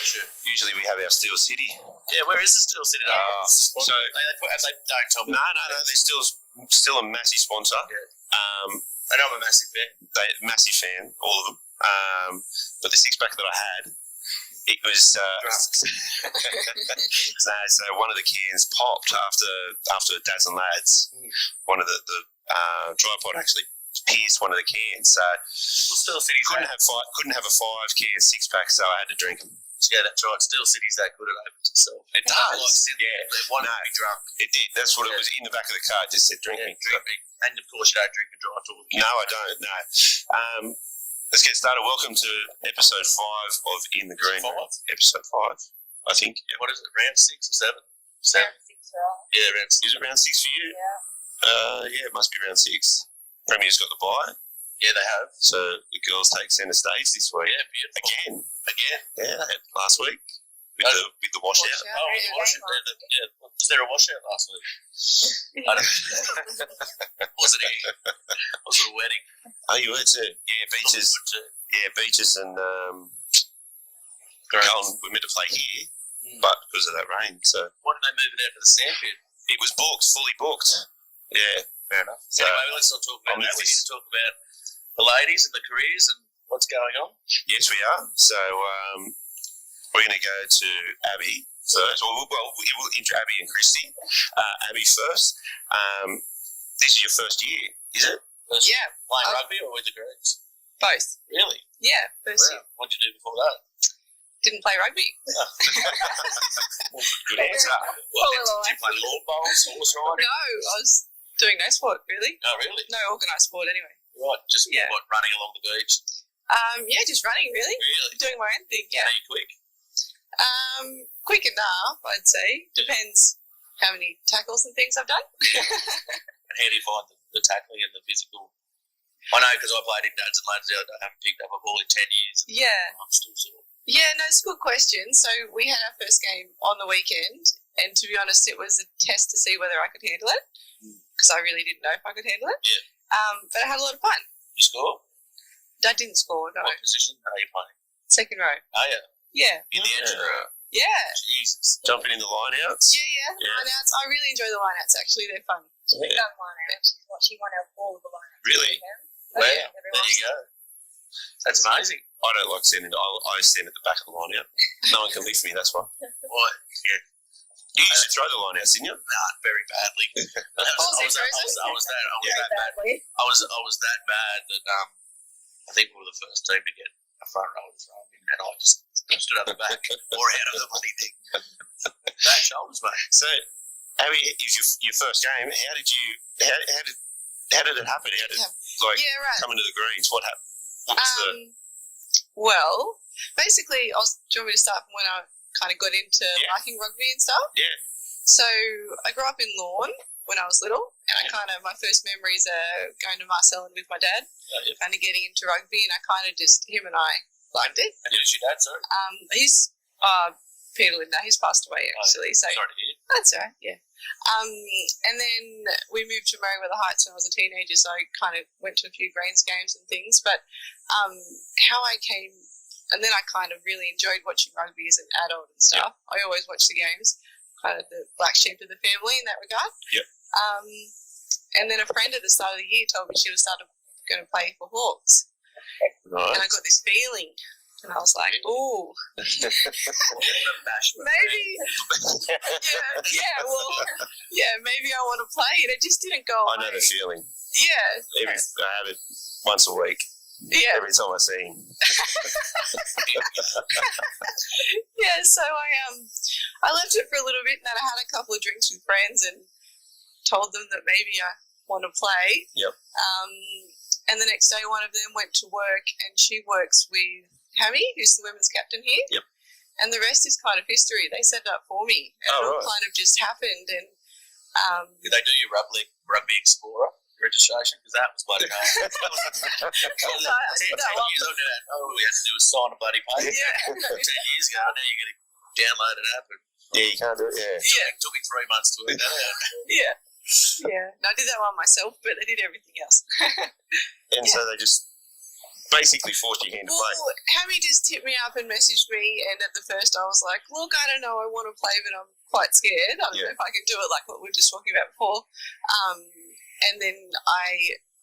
Sure. Usually we have our Steel City. Yeah, where is the Steel City? So they don't tell me. No, they're still a massive sponsor. Yeah. I know I'm a massive fan. Massive fan, all of them. But the six-pack that I had, it was so one of the cans popped after Dads and Lads. One of the dry pot actually pierced one of the cans. So Steel City's couldn't have a 5-can six-pack, so I had to drink them. Yeah, that's right. Steel City's that good, it opens itself. It does. They wanted to be drunk. It did. That's what it was in the back of the car. It just said drinking. And of course, you don't drink and drive to all the No, I don't. No. Let's get started. Welcome to episode 5 of In the Green. Episode 5, I think. Yeah, what is it? Round 6 or 7? Round 6, right? Yeah, round 6. Is it round 6 for you? Yeah. Yeah, it must be round 6. Premier's got the bye. Yeah, they have. So the girls take centre stage this week. Yeah, beautiful. Again. Yeah, they had last week with the washout. Oh, the washout. Yeah. Was there a washout last week? I don't know. Was it a wedding? Oh, you were too. Yeah, Beaches. Yeah, Beaches and Carlton were meant to play here, but because of that rain. So why did they move it out to the sandpit? It was booked, fully booked. Yeah, fair enough. So anyway, let's not talk about that. We need to talk about the ladies and the careers and what's going on. Yes, we are. So we're going to go to Abbey first. Well, we'll intro Abbey and Kristy. Abbey first. This is your first year, is it? Yeah. Playing rugby or with the girls? Both. Really? Yeah, first year. What did you do before that? Didn't play rugby. Good answer. Did you play lawn bowls, horse riding? No, I was doing no sport, really. Oh, really? No organised sport, anyway. Right, just running along the beach? Yeah, just running, really. Really? Doing my own thing, yeah. Are you quick? Quick enough, I'd say. Depends how many tackles and things I've done. And how do you find the tackling and the physical? I know because I played in Dads and Lads. I haven't picked up a ball in 10 years. Yeah. I'm still sore. Yeah, no, it's a good question. So we had our first game on the weekend, and to be honest, it was a test to see whether I could handle it, because I really didn't know if I could handle it. Yeah. But I had a lot of fun. You score? I didn't score, no. What position are you playing? Second row. Oh, yeah. Yeah. In the edge of the row? Yeah. Jesus. Jumping in the line-outs? Yeah. Line-outs. I really enjoy the line-outs, actually. They're fun. Yeah. We've done line-outs. She won all of the line-outs. Really? Wow. There you go. That's amazing. I don't like standing. I stand at the back of the line-out. No one can lift me, that's why. Why? Yeah. You used to throw the line-outs, didn't you? Nah, very badly. I was that bad that I think we were the first team to get a front row thrown in, and I just stood up the back or out of the bloody thing. Bad shoulders, mate. So, Abby, it was your first game. How did it happen? How did come into the Greens? What happened? What was Well, basically, do you want me to start from when I kind of got into liking rugby and stuff? Yeah. So I grew up in Lorne when I was little, and my first memories are going to Marcellin with my dad, kind of getting into rugby, and him and I liked it. And who's your dad, sorry? He's Peter Linder. He's passed away, actually. So sorry to hear. That's all right, yeah. And then we moved to Merriweather Heights when I was a teenager, so I kind of went to a few Greens games and things. But how I came, and then I kind of really enjoyed watching rugby as an adult and stuff. I always watched the games, kind of the black sheep of the family in that regard. Yep. And then a friend at the start of the year told me she was going to play for Hawks. Right. And I got this feeling. And I was like, ooh, maybe, maybe I want to play it. It just didn't go away. I know the feeling. Yeah. I have it once a week. Yeah. Every time I see him. Yeah, so I left it for a little bit, and then I had a couple of drinks with friends and told them that maybe I want to play. Yep. And the next day one of them went to work, and she works with Abbey, who's the women's captain here. Yep. And the rest is kind of history. They set it up for me. And it all kind of just happened. And did they do your Rugby Explorer registration? Because that was bloody hard. 10 years on that. We had to do a sign a bloody page. Yeah. 10 years ago, now you're going to download an app. Yeah, you can't do it. Yeah. It took me 3 months to work that out. Yeah. Yeah. No, I did that one myself, but they did everything else. And so they just basically forced your hand to play. Well, Hammy just tipped me up and messaged me, and at the first I was like, look, I don't know, I want to play, but I'm quite scared. I don't know if I can do it, like what we were just talking about before. And then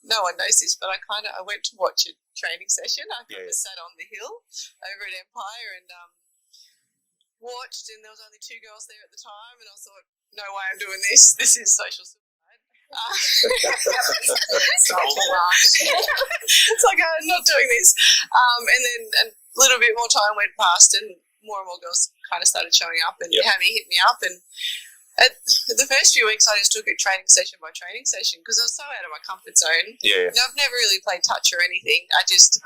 no one knows this, but I went to watch a training session. I sat on the hill over at Empire and watched, and there was only 2 girls there at the time, and I thought, no way I'm doing this. This is social suicide. It's like, I'm not doing this. And then a little bit more time went past, and more girls kind of started showing up, and Hammy hit me up, and at the first few weeks I just took it training session by training session because I was so out of my comfort zone. And I've never really played touch or anything. I just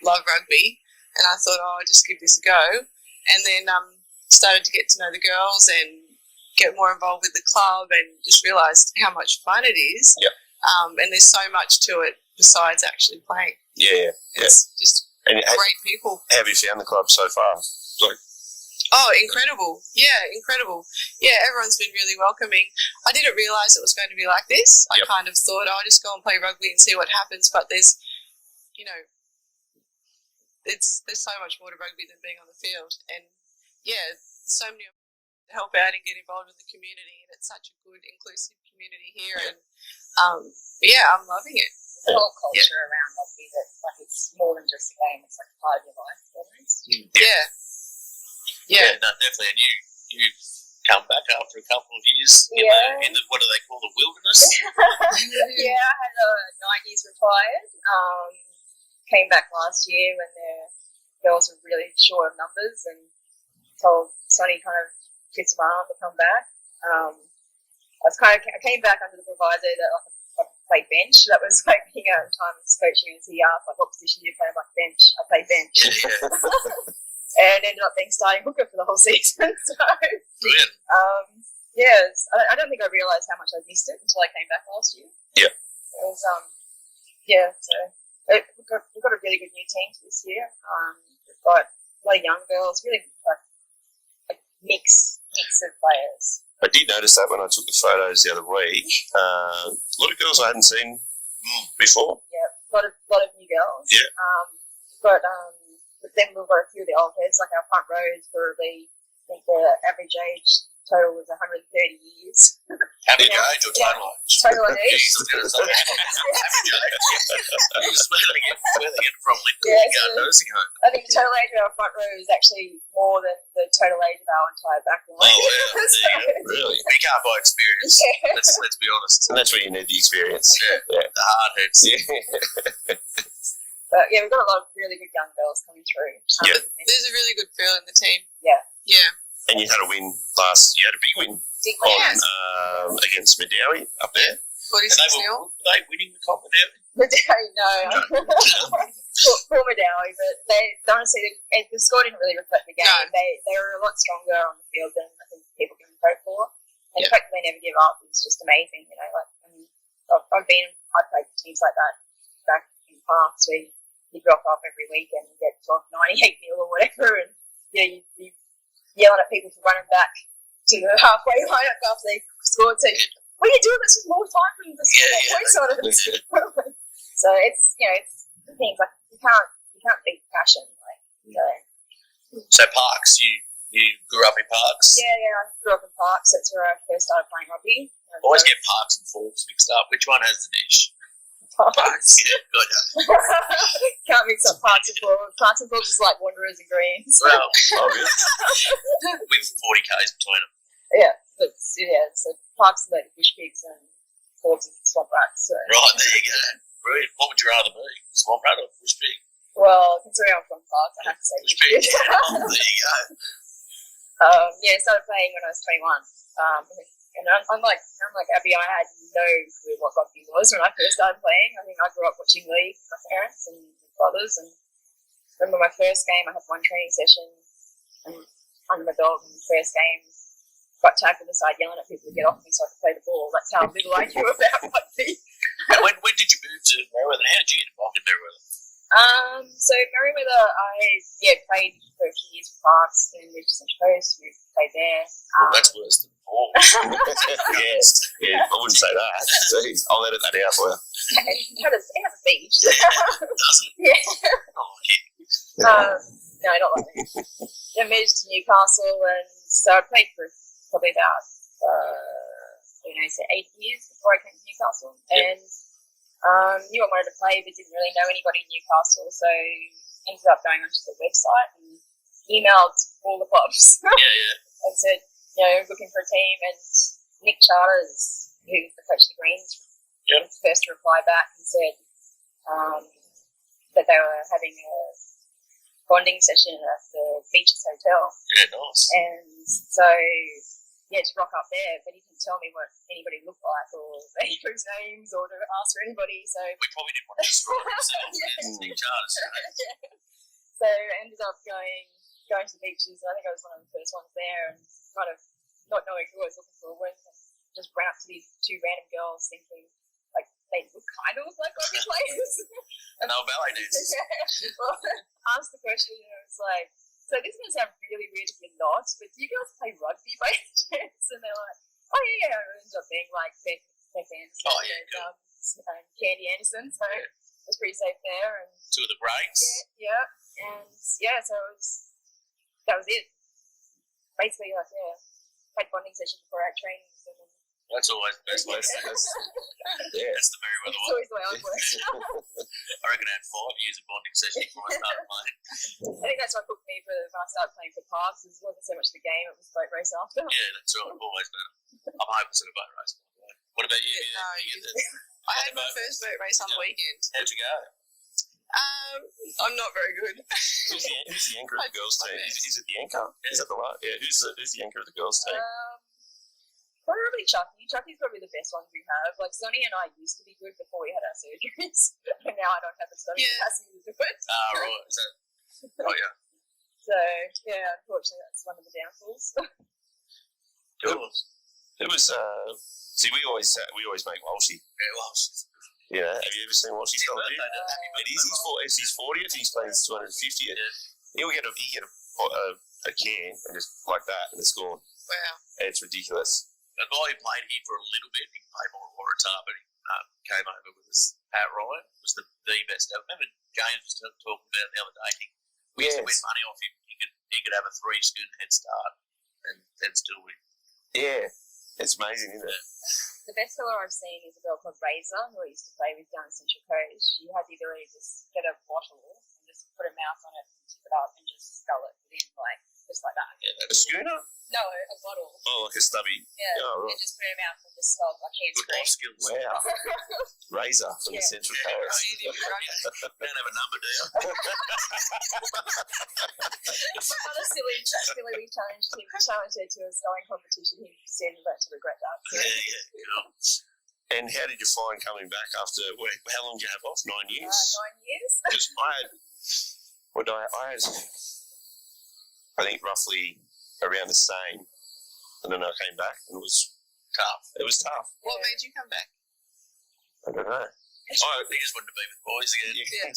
love rugby, and I thought, I'll just give this a go. And then started to get to know the girls and get more involved with the club, and just realised how much fun it is. And there's so much to it besides actually playing. It's just great people. How have you found the club so far? Oh, incredible. Incredible. Everyone's been really welcoming. I didn't realise it was going to be like this. I kind of thought, I'll just go and play rugby and see what happens. But there's, there's so much more to rugby than being on the field. And, so many to help out and get involved with the community. And it's such a good, inclusive community here. And, I'm loving it. The whole culture around rugby that's like it's more than just a game. It's like a part of your life almost. No, definitely. And you've come back after a couple of years in the what do they call, the wilderness? I had 9 years retired. Came back last year when the girls were really short of numbers, and told Sonny kind of twist my arm to come back. I came back under the proviso that I played bench. That was like being out of time as coaching, and he asked like, what position do you play? I'm like, bench. I play bench. And ended up being starting hooker for the whole season. So, brilliant. I don't think I realised how much I missed it until I came back last year. It was, so we've got a really good new team this year. We've got a lot of young girls, really like a mix of players. I did notice that when I took the photos the other week. A lot of girls I hadn't seen before. A lot of new girls. But then we've got a few of the old heads, like our front rows probably, I think the average age total was 130 years. Average age or total age? Total age. Jeez, I was going to say average age. Where they get it from? Linder nursing home. I think total age of our front row is actually more than the total age of our entire back line. Oh, yeah. Really? You can't buy experience. Let's be honest. And that's where you need the experience. The hard heads. But we've got a lot of really good young girls coming through. There's a really good feel in the team. And you had a win last. You had a big win against Medowie up there. 46-0. Were they winning the comp with Medowie, no. Poor Medowie, but honestly, the score didn't really reflect the game. No. They were a lot stronger on the field than I think people can hope for. And the fact that they never give up is just amazing. I've played teams like that back in the past where you drop off every week and you get 98 nil or whatever, and you yelling at people for running back to the halfway line after they scored. So, what are you doing? This is more time for the points on it. So it's the things like you can't beat passion. So Parks, you grew up in Parks? Yeah, I grew up in Parks. That's where I first started playing rugby. Always get Parks and Forbes mixed up. Which one has the dish? Parks. Good. Can't mix up Parks and Forbes. Parks and Forbes is like Wanderers and Greens. Well, with 40 k's between them. So Parks are like bush pigs and Forbes and swamp rats. So. Right, there you go. Brilliant. What would you rather be? Swamp rat or bush pig? Well, considering I'm from Parks, I have to say bush pig. There you go. I started playing when I was 21. And unlike Abbey, I had no clue what rugby was when I first started playing. I think I grew up watching league with my parents and brothers. And I remember my first game, I had one training session and under my dog in the first game. Got tackled aside yelling at people to get off me so I could play the ball. That's how little I knew about rugby. And when did you move to Merriweather? How did you get involved in Merriweather? So Merriweather, I played for a few years for Parks, then moved to Central Coast, played there. That's worse than 40 horse. yeah, I wouldn't say that. Jeez, I'll edit that out for you. It has a beach. Doesn't it? Yeah. Oh, yeah. No, not like that. Then moved to Newcastle, and so I played for probably about 8 years before I came to Newcastle, and knew I wanted to play, but didn't really know anybody in Newcastle, so ended up going onto the website and emailed all the clubs and said, looking for a team, and Nick Charters, who's the coach of the Greens, was the first to reply back and said that they were having a bonding session at the Beaches Hotel. Yeah, nice. And so, to rock up there, but he didn't tell me what anybody looked like or anybody's names or to ask for anybody, so... We probably didn't want to destroy ourselves. It's Nick Charters. So I ended up going to the Beaches. I think I was one of the first ones there, and kind of not knowing who I was looking for, went and just ran up to these two random girls thinking, like, they kind of look like rugby players. No ballet dancers. Well, asked the question, and it was like, so this is going to sound really weird if you're not, but do you girls play rugby by any chance? And they're like, oh yeah, I ended up being like Beck Anderson and Candy Anderson, so it was pretty safe there. And two of the greats. And so that was it. Basically, had bonding session before our training. That's always the best way. That's the Merryweather It's one. always the way I work. I reckon I had 5 years of bonding session before I started playing. I think that's what hooked me when I started playing for Parks. It wasn't so much the game, it was the boat race after. Yeah, that's right. Always better. I'm hoping to the boat race, by the way. What about you? I had my first boat race on the weekend. How'd you go? I'm not very good. Who's the anchor of the girls' team? Is it the anchor? Is that the right? Yeah, who's the anchor of the girls' team? Probably Chucky. Chucky's probably the best one we have. Like, Sonny and I used to be good before we had our surgeries, and now I don't have the stomach capacity to do it. Right. Yeah. So, unfortunately, that's one of the downfalls. It was. See, we always make Walshy. Yeah, Walsh. Yeah, have you ever seen Walshy celebrate? It is his 40th, and he's playing his 250th. He'll get a can and just like that, and it's gone. Wow. A It's ridiculous. guy who played here for a little bit, he played more Waratah, but he came over with us. Pat Ryan was the best ever. Remember James was talking about it the other day. We used to win money off him. He could have a 3-student head start and still win. Yeah, it's amazing, isn't it? The best fella I've seen is a girl called Razor, who I used to play with down in Central Coast. She had the ability to just get a bottle and just put her mouth on it and tip it up and just scull it within, just like that. Yeah, a schooner? No, a bottle. Oh, like a stubby. Yeah, oh, right. and just put her mouth and just scull like hands Good life skills. Wow. Razor from the Central Coast. You don't have a number, do you? My mother silly challenged her to a sculling competition. He said he about to regret that. So. Yeah, cool. And how did you find coming back after, how long did you have off? 9 years? 9 years. Because I had, I think roughly around the same, and then I came back and it was Tough. It was tough. What made you come back? I don't know. He just wanted to be with the boys again. Yeah.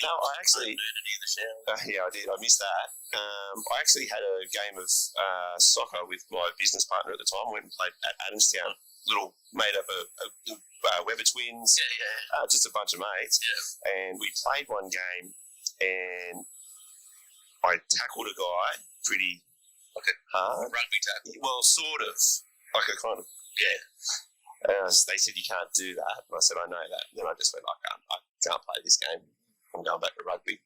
No, I actually. Nudity in the shower. Yeah, I did. I missed that. I actually had a game of soccer with my business partner at the time. Went and played at Adamstown. Made up a Weber twins. Yeah. Just a bunch of mates. Yeah. And we played one game, and I tackled a guy pretty hard. Rugby tackle. Well, sort of. Like a kind of. Yeah. They said you can't do that, and I said I know that. And then I just went, I can't play this game. I'm going back to rugby.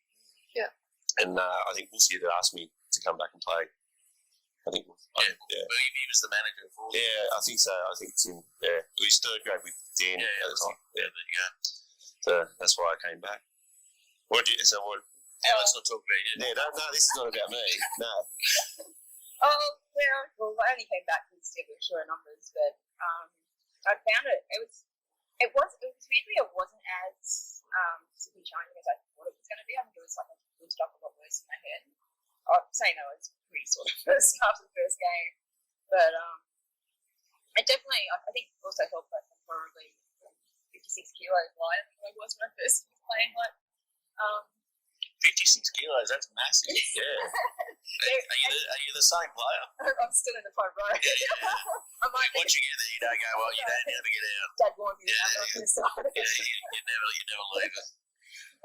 Yeah. And I think Woolsey had asked me to come back and play. I think. Well, he was the manager for. Yeah, I think so. I think Tim. Yeah, he was third grade with Dan at the time. Yeah, there you go. So that's why I came back. What? Let's not talk about you. Yeah, no, this is not about me. No. Well, I only came back because we were short numbers, but I found it was weirdly it wasn't as super challenging as I thought it was going to be. I think it was like a good stuff a lot worse in my head. I'm saying that was pretty sort of first after the first game, but it definitely I think also helped that I'm probably 56 kilos lighter than I was when I first was playing. 56 kilos, that's massive. Yeah. Are you the same player? I'm still in the front row. I might be. Once you get there, you don't go, well, you don't never get out. Dad warned me that I'm going to start. Yeah, you never leave it.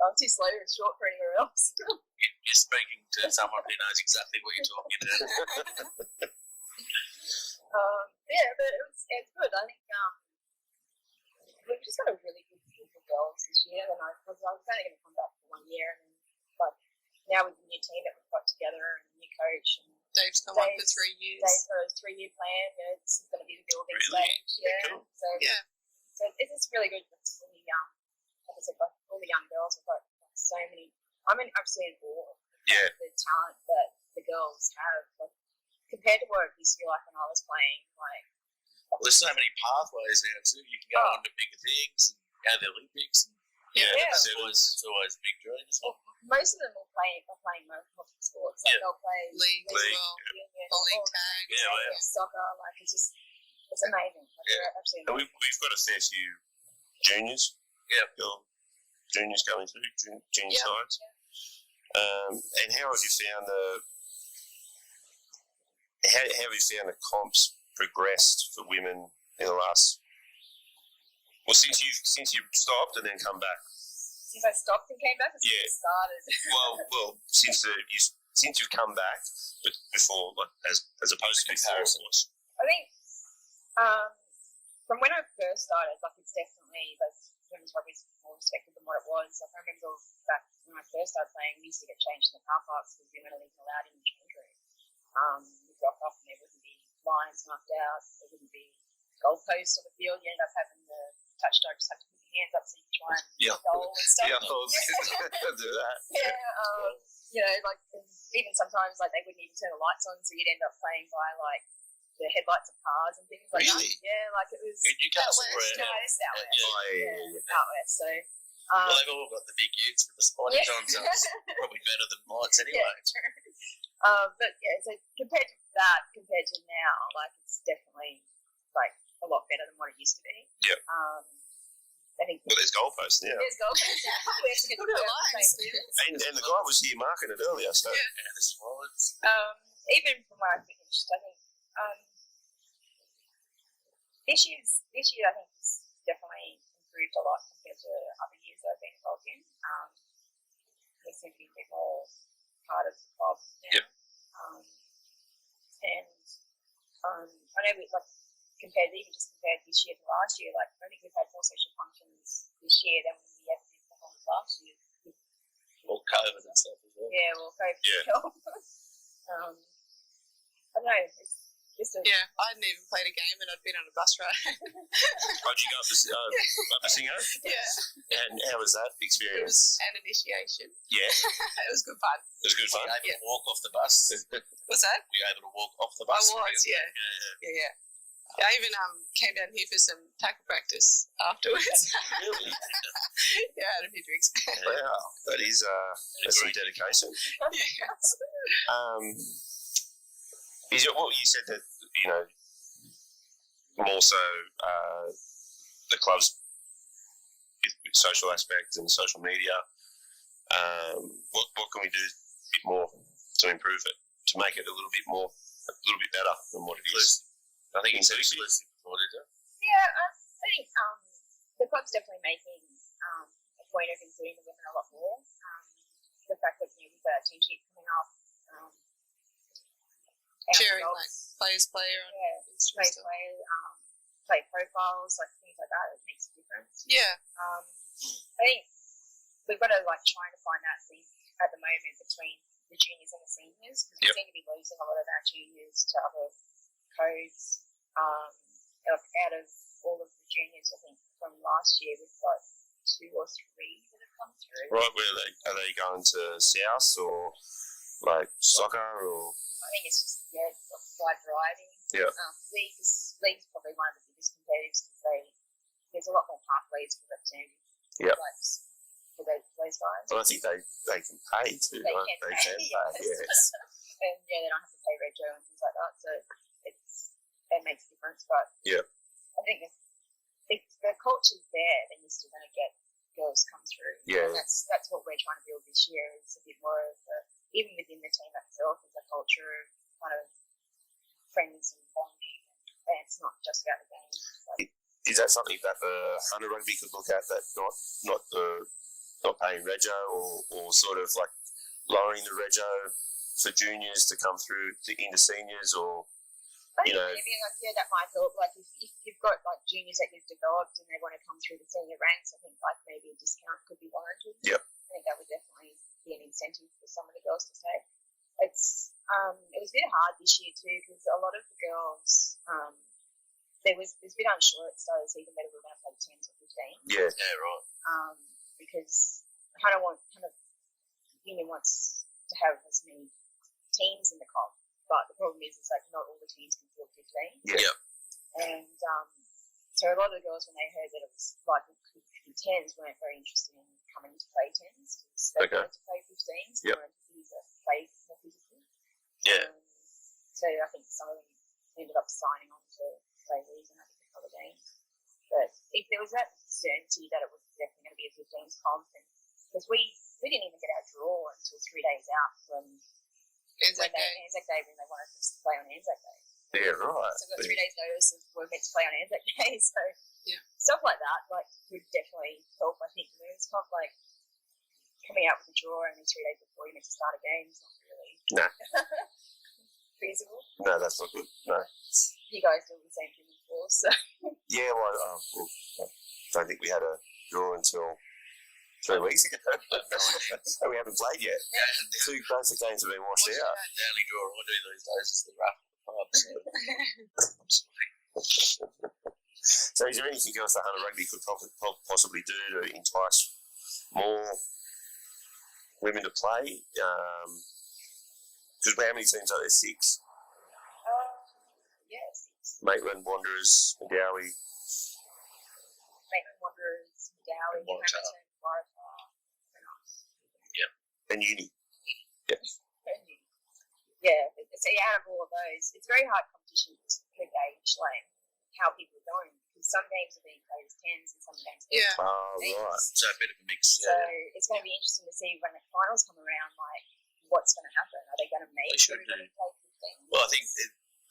I'm too slow and short for anywhere else. You're speaking to someone who knows exactly what you're talking about. Yeah, but it's good. I think we've just got a really good group of girls this year, and I was only going to come back for 1 year, and then now with the new team that we've got together and the new coach, and Dave's come on for 3 years. Dave's got a 3-year plan. This is going to be the building Really? stage. Yeah. Cool. So it's really good. It's really like I said, like all the young girls have got so many. I'm absolutely in awe of the talent that the girls have. Like, compared to what it used to be like when I was playing, like. Well, there's so many pathways now too. You can go on to bigger things and go to the Olympics. And, it's always a big dream, isn't it? Most of them are playing multiple sports. Like they'll play League as well. Or league tag. Soccer. Like it's amazing. Like, absolutely And amazing. we've got a fair few juniors. Yeah. Juniors coming through, junior sides. And how have you found the comps progressed for women in the last? Well, since you've stopped and then come back. Since I stopped and came back, since it started. well, since you've come back, but before, like, as opposed to before, of course. I think from when I first started, like it's definitely like women's rugby is more respected than what it was. Like I remember back when I first started playing, we used to get changed in the car parks because women weren't even allowed in the change room. We'd rock off and there wouldn't be lines marked out, there wouldn't be goalposts on the field. You ended up having the touchdown, just have to put your hands up so you can try and get a goal and stuff. I'll do that. You know, like even sometimes like they wouldn't even turn the lights on, so you'd end up playing by like the headlights of cars and things like that. Yeah, like it was. In Newcastle, out west. Out west. So. Well, they've all got the big utes with the spiders on, so it's probably better than lights anyway. But so compared to now, like it's definitely like a lot better than what it used to be. Yep. I think. Well, there's goalposts now. There's goalposts now. We have to get the lines. And the guy was here marking it earlier, so. Yeah, the slides. Even from where I finished, I think this year I think has definitely improved a lot compared to other years that I've been involved in. They seem to be a bit more part of the club now. Yep. I know compared this year to last year, like I think we've had more social functions this year than we ever did the whole of last year. Or COVID and stuff as well. Yeah, well, COVID. Yeah. I don't know. It's just I hadn't even played a game and I'd been on a bus ride. How'd you go up the Singo? Yeah. And how was that It experience? was an initiation. Yeah. It was good fun. It was good fun. Were you able to walk off the bus? What's that? Were you able to walk off the I bus? was, yeah. I even came down here for some tackle practice afterwards. Really? I had a few drinks. Wow, that is that's some dedication. Is it what you said that more so the club's social aspects and social media? What can we do a bit more to improve it, to make it a little bit better than what it is? I think it's exclusive for it, isn't it? Yeah, I think the club's definitely making a point of including the women a lot more. The fact that we've got a team sheet coming up. Sharing like players play on play profiles, like things like that, it makes a difference. Yeah. I think we've got to trying to find that link at the moment between the juniors and the seniors, because we seem to be losing a lot of our juniors to other codes. Out of all of the juniors, I think from last year we've got 2 or 3 that have come through. Right, are they going to South or like soccer or? I think it's just wide variety. Yeah. League's probably one of the biggest competitors because there's a lot more pathways for that team. Yeah. For those guys. Well, I think they can pay too. They right? can They pay, can pay. Yes. And they don't have to pay retro and things like that. So it makes a difference. But yeah, I think if the culture's there, then you're still going to get girls come through. Yeah. And that's what we're trying to build this year. Is a bit more of even within the team itself, is a culture of kind of friends and bonding. And it's not just about the game. So. Is that something that the Hunter Rugby could look at? That not paying rego or sort of like lowering the rego for juniors to come through into seniors, or I think maybe that might help. Like if you've got like juniors that you've developed and they want to come through the senior ranks, I think like maybe a discount could be warranted. Yep. I think that would definitely be an incentive for some of the girls to stay. It was a bit hard this year too because a lot of the girls there's a bit unsure at the start of the season whether we're going to play 10s or 15. Yeah, right. Because Union wants to have as many teams in the comp, but the problem is like not all the teams can field 15. Yeah. And so a lot of the girls, when they heard that it was like it could be 10s, weren't very interested in coming to play 10s because they wanted to play 15s. Yep. They wanted to use a play more physically. Yeah. So I think some of them ended up signing on to play these and having a couple of games. But if there was that certainty that it was definitely going to be a 15s comp, because we didn't even get our draw until 3 days out from Anzac Day. Anzac Day when they wanted us to play on Anzac Day. Yeah, right. So we've got 3 days notice of we're meant to play on Anzac Day. So yeah, stuff like that would definitely help. I think it's not like coming out with a draw and then 3 days before you're meant to start a game. It's not really feasible. No, that's not good. No. You guys do the same thing before, so Yeah, well, I don't think we had a draw until 3 weeks ago. So we haven't played yet. Two basic games have been washed out. The only draw I do these days is the raffle pub. So is there anything else that Hunter Rugby could possibly do to entice more women to play? Because how many teams are there? 6? yes. Maitland, Wanderers, Dowie. Maitland Wanderers, Dowie, Hamilton, Waratah, and us. And Uni. Yeah, so out of all of those, it's very hard competition to gauge like how people are going because some games are being played as 10s and some games are Yeah. Oh, right. So a bit of a mix. So it's going to be interesting to see when the finals come around, like what's going to happen. Are they going to make everybody play 15? Well, I think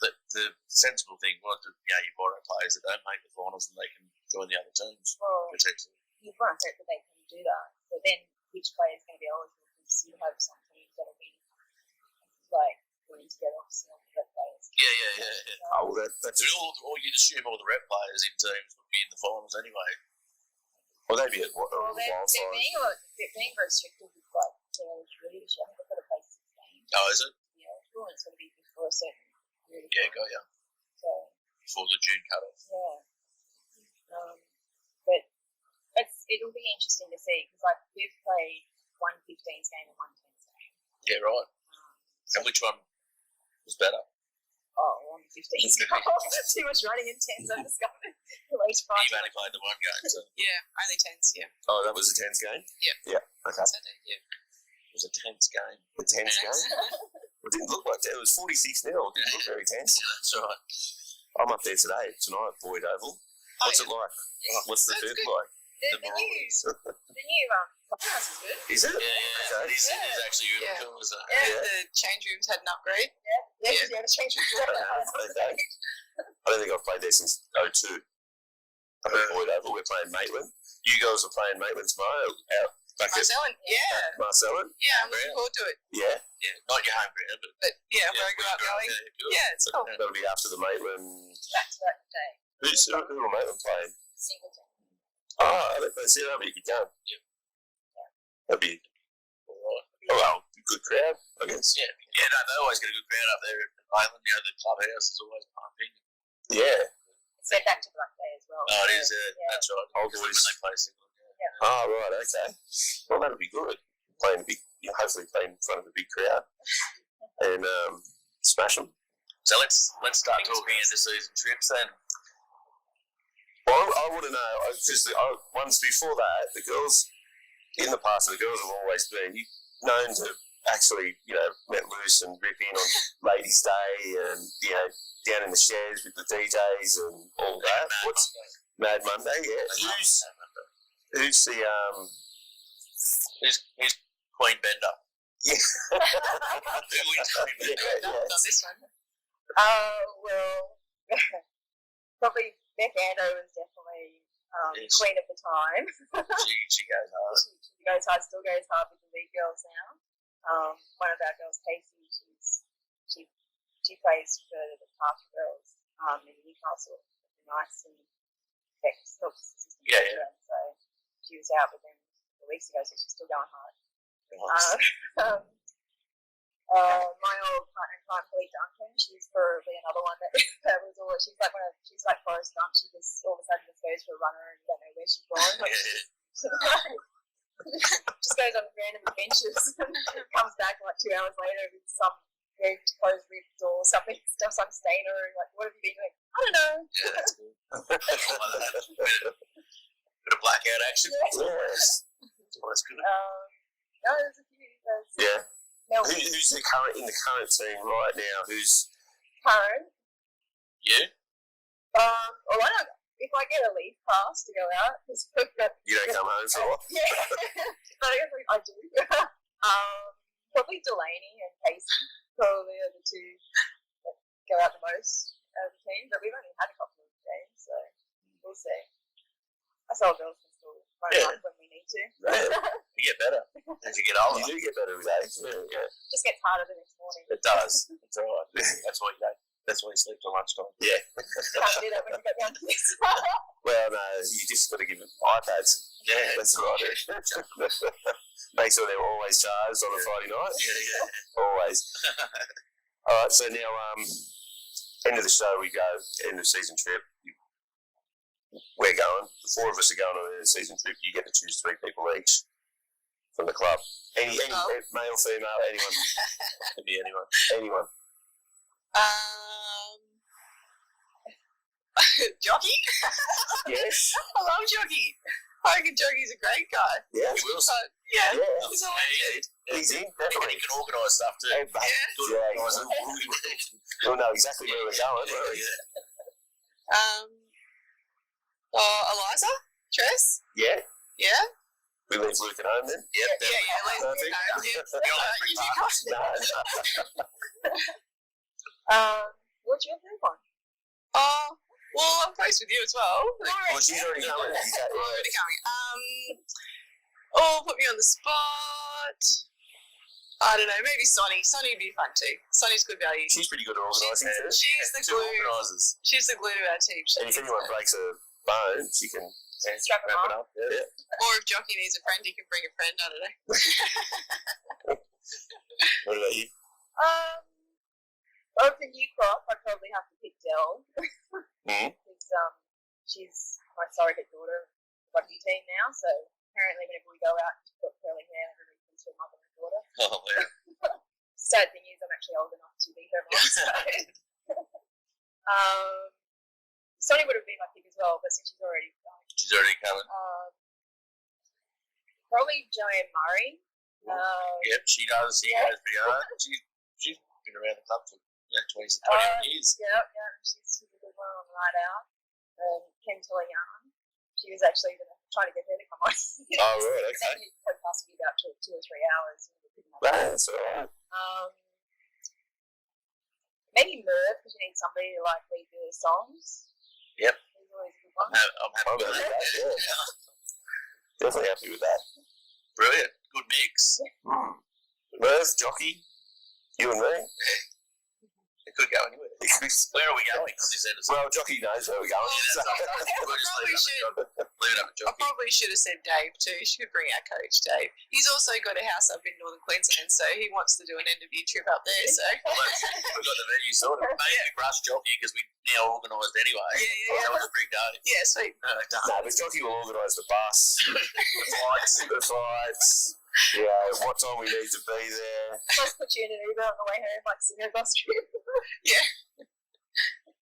the sensible thing was that you borrow players that don't make the finals and they can join the other teams. Well, Potentially. you want to hope that they can do that, but then which player is going to be eligible? Because you have some teams that will be like putting together obviously all the rep players. Yeah. Oh, well, that's Or you'd assume all the rep players in teams would be in the finals anyway. well, they'd be at what, Well, the they're wild side. being very restricted with like their eligibility. I think they've got to play 6 games. Oh, is it? Yeah, eligible, and it's going to be for a certain period of Yeah, time. got ya. So Before the June cut-off. yeah, but it'll be interesting to see because like we've played one 15s game and one 10s game. Yeah, right. So, And which one was better? on the 15s go. Too much running in 10s, I've discovered. You've only played the one game, so Yeah, only 10s, yeah. Oh, that was a 10s game? Yeah. Okay. Saturday, yeah. it was a tense game. The 10s game? It didn't look like that. It was 46-0. It didn't look very tense. That's right. I'm up there tonight, Boyd Oval. What's it like? What's the That's food good. like? The new clubhouse is good. Is it? Yeah. Okay. It is actually really Yeah. cool, isn't it? Yeah, the change rooms had an upgrade. Yeah, Yeah. you have to change your Okay. I don't think I've played there since 02. Up at Boyd Oval, we're playing Maitland. You girls are playing Maitland tomorrow out back at Marcellin, yeah. Marcellin. Yeah, I'm looking forward to it. Yeah. Yeah, not your home ground, but But yeah, where I grew up going. Yeah, it's cool. That'll be after the Maitland. Back to that day. Who will Maitland playing? Singleton. Oh, that's it. That'll be a good game. Yeah. That'll be alright. well, good crowd, I guess. Yeah, they always get a good crowd up there at Island. You know, the clubhouse is always pumping. Yeah. It's back to Black Day as well. Oh, it is, that's right. Old Because when boys. they play Singleton. Oh, right, okay. Well, that'll be good. Playing big, hopefully playing in front of a big crowd and smash them. So let's start talking into season trips then. Well, I want to know, because once before that, the girls, in the past, the girls have always been known to actually, let loose and rip in on Ladies' Day and, down in the sheds with the DJs and all that. What's Mad Monday, yeah. Who's the Who's Queen Bender? Yeah. Who wins Queen Bender? Not this one. Well, probably Beth Ando was definitely Yes. queen of the time. She goes hard. She goes hard, still goes hard with the league girls now. One of our girls, Casey, she plays for the Task girls in Newcastle. Nice and helps the system. Yeah, yeah. So she was out with them a couple of weeks ago, so she's still going hard. Nice. My old partner in crime, Polly Duncan, she's probably another one that was all. She's like Forrest Gump. She just all of a sudden just goes for a runner and you don't know where she's going. Like, just goes on random adventures and comes back like 2 hours later with some very closed ripped or something, stuff some stainer and like, what have you been doing? I don't know. Yeah, that's cool. Bit of blackout action. Yes. That's good. No, there's a few. Yeah. Melbourne. Who's in the current team right now? Who's Current. You? Well, I don't. If I get a leave pass to go out, because you don't come home for a while? yeah, I do. Probably Delaney and Casey probably are the two that go out the most out of the team. But we've only had a couple of games, so we'll see. I saw girls can still run up when we need to. You get better as you get older. You do get better with age. Yeah. Just gets harder the next morning. It does. It's all right. That's why you don't. That's why you sleep till lunchtime. Yeah. You can't do that when you get young kids. Well, no, you just got to give them iPads. Yeah, That's right. Make sure they're always charged on a Friday night. Yeah. Always. All right, so now, end of the show, we go, end of season trip. We're going. The four of us are going on a season trip. You get to choose 3 people each from the club. Any male, female, anyone. Could be anyone. Anyone. Jockey? Yes. I love Jockey. I reckon Jockey's a great guy. Yeah. You will. Yeah. Yeah. He's always He's in, And definitely. he can organise stuff too. Hey, mate. Good Yeah, organiser. we'll know exactly where we're going. won't we? Eliza? Tress? Yeah. Yeah? We leave Luke at home then? Yep. Yeah, Liz. Perfect. You do cost No. What's your third one? Oh, well, I'm close with you as well. Well, she's already coming. Already coming. Put me on the spot. I don't know, maybe Sonny. Sonny would be fun too. Sonny's good value. She's pretty good at organising too. She's the 2 glue. organisers. She's the glue to our team. And if anyone breaks a bone, she can Strap them wrap it up. up. Yeah. Or if Jockey needs a friend, he can bring a friend. I don't know. What about you? Of the new crop, I'd probably have to pick Dell. Mhm. Because she's my surrogate daughter of the rugby team now, so apparently whenever we go out, she's got curly hair and everybody thinks her mother and daughter. Oh, yeah. Sad thing is, I'm actually old enough to be her mom, so. Sonny would have been my pick as well, but since she's already gone, She's already coming. probably Joanne Murray. Yep, she does. She goes pretty hard. She's been around the club for 20 years. Yeah, she's a good one on the night out. Kim Tillian, she was actually trying to get her to come on. Oh, right, okay. It must be about 2 or 3 hours. That's all right. Maybe Merv, because you need somebody to like lead the songs. Yep. He's always a good one. I'm happy I'm with happy with that. that, yeah. Definitely happy with that. Brilliant. Good mix. Merv, Jockey, you and me. It could go anywhere. Where are we going on this episode? Well, Jockey knows where we're going. Yeah, that's all right. We'll just leave it up to I Jockey. probably should have said Dave too. She could bring our coach, Dave. He's also got a house up in northern Queensland, so he wants to do an end of year trip up there. So We've got the venue sorted. Maybe Rush Jockey because we now organised anyway. Yeah. So we'll just bring Dave. yeah, sweet. No, but Jockey will organise the bus, the flights, what time we need to be there. Let's put you in an Uber on the way home, like sitting in a bus trip.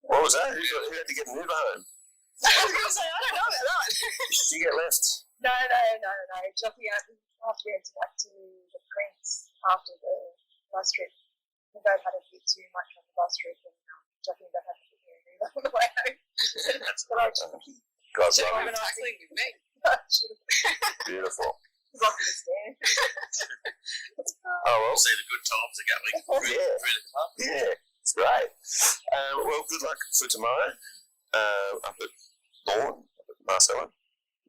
What was that? Who had to get an Uber home? I was going to say, I don't know about that. Did you get left? No. Jockey after we went back to the Prince after the bus trip. We both had a bit too much on the bus trip, and Jockey had to put me in an Uber on the way home. That's what I God So love you're him. tackling with me. Beautiful. It's like a stand. Oh, well. See the good times are going through the club. Yeah, it's great. Well, good luck for tomorrow up at Lawn, up at Marcella,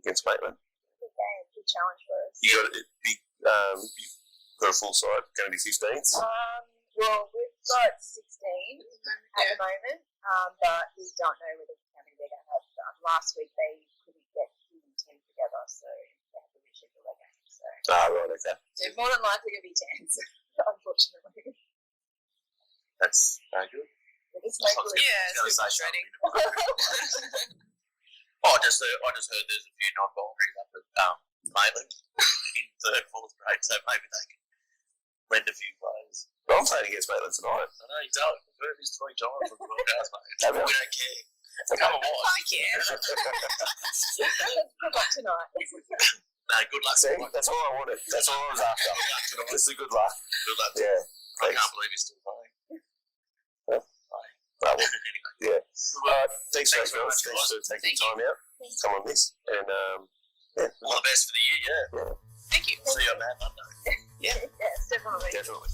against Maitland. Good game, good challenge for us. You got you've got a full side, going to be 15th. Well, we've got 16 at the moment, but we don't know whether how many they're going to have. Last week they couldn't get even 10 together, so they had to reschedule their game. So Right, okay. they're more than likely going to be 10s, unfortunately. That's very good. But it's no good. Yeah, it's Gonna super say frustrating. I just heard there's a few non-binaries up at Maitland in third, fourth grade, so maybe they can lend a few players. Well, I'm playing against Maitland tonight. I know you don't. We've heard this 3 times from the broadcast, mate. Have you? We don't care. Come and watch. I care. Good luck tonight. No, good luck. See, Good luck. that's all I wanted. That's all I was after. Good luck tonight. Just a good luck. Good luck. Yeah. I can't believe he's still playing. Oh, well. Anyway. Yeah. All right. Thanks Thanks very very much. much, Thanks for taking Thank time out. Come on this. And, yeah. All the best for the year, yeah. Thank you. See you on that Monday. Yes, definitely. Definitely.